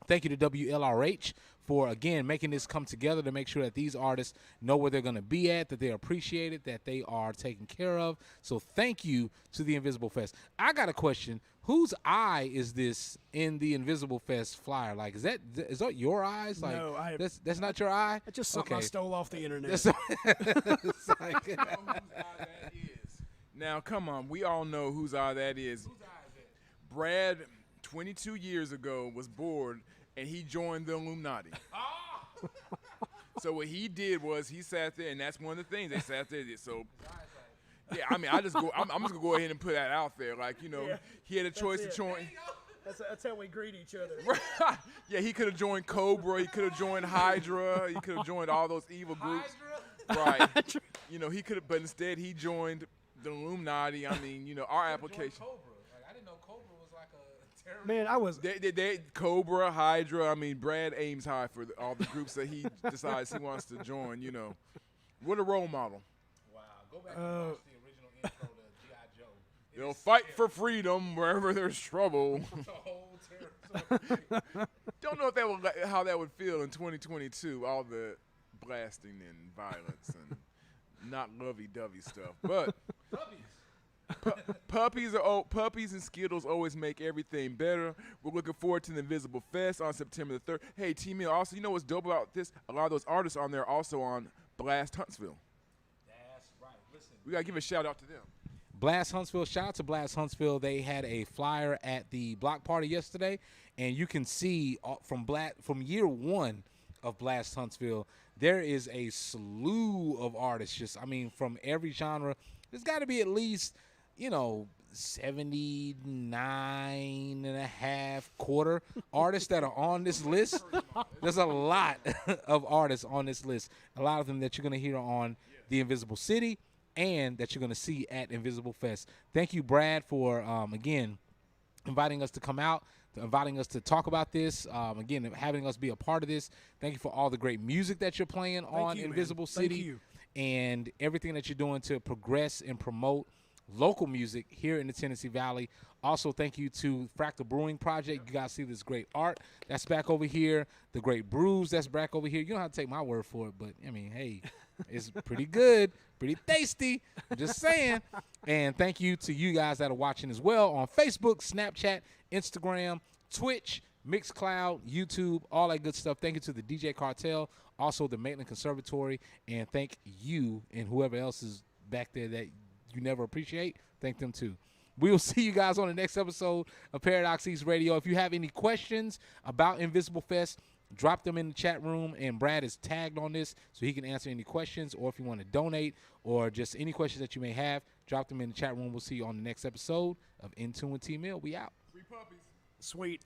Thank you to WLRH for, again, making this come together to make sure that these artists know where they're going to be at, that they're appreciated, that they are taken care of. So thank you to the Invisible Fest. I got a question. Whose eye is this in the Invisible Fest flyer? Like, is that your eyes? Like, No, that's not your eye? It's just something I stole off the internet. It's like, You know whose eye that is. Now, come on. We all know whose eye that is. whose eye is it? Brad, 22 years ago, was bored, and he joined the Illuminati. So what he did was he sat there, and that's one of the things they sat there. So, yeah, I mean, I'm just gonna go ahead and put that out there. Like, he had a choice to join. That's how we greet each other. Yeah, he could have joined Cobra. He could have joined Hydra. He could have joined all those evil groups. Right. He could have, but instead he joined the Illuminati. I mean, our application. Cobra. Like, I didn't know Cobra was like a terrorist. Man, I was. They Cobra, Hydra. I mean, Brad aims high for all the groups that he decides he wants to join. What a role model. Wow. Go back and watch the original intro to G.I. Joe. They'll fight for freedom wherever there's trouble. It's a whole terrorist. Don't know how that would feel in 2022. All the blasting and violence and not lovey-dovey stuff, but puppies and Skittles always make everything better. We're looking forward to the Invisible Fest on September the 3rd. Hey, T-Mill, also, what's dope about this? A lot of those artists on there also on Blast Huntsville. That's right. Listen, We got to give a shout-out to them. Blast Huntsville, shout out to Blast Huntsville. They had a flyer at the block party yesterday, and you can see from year one of Blast Huntsville, there is a slew of artists. From every genre. There's got to be at least, 79 and a half quarter artists that are on this list. There's a lot of artists on this list. A lot of them that you're going to hear on The Invisible City and that you're going to see at Invisible Fest. Thank you, Brad, for, again, inviting us to come out, inviting us to talk about this, again, having us be a part of this. Thank you for all the great music that you're playing on Invisible City and everything that you're doing to progress and promote local music here in the Tennessee Valley. Also, thank you to Fractal Brewing Project. You guys see this great art that's back over here, the great brews that's back over here. You don't have to take my word for it, but, hey, it's pretty good, pretty tasty. I'm just saying. And thank you to you guys that are watching as well on Facebook, Snapchat, Instagram, Twitch, Mixcloud, YouTube, all that good stuff. Thank you to the DJ Cartel, also the Maitland Conservatory, and thank you and whoever else is back there that you never appreciate. Thank them too. We will see you guys on the next episode of Paradox East Radio. If you have any questions about Invisible Fest, drop them in the chat room, and Brad is tagged on this so he can answer any questions, or if you want to donate or just any questions that you may have, drop them in the chat room. We'll see you on the next episode of In Tune with T-Mill. We out. Free puppies. Sweet.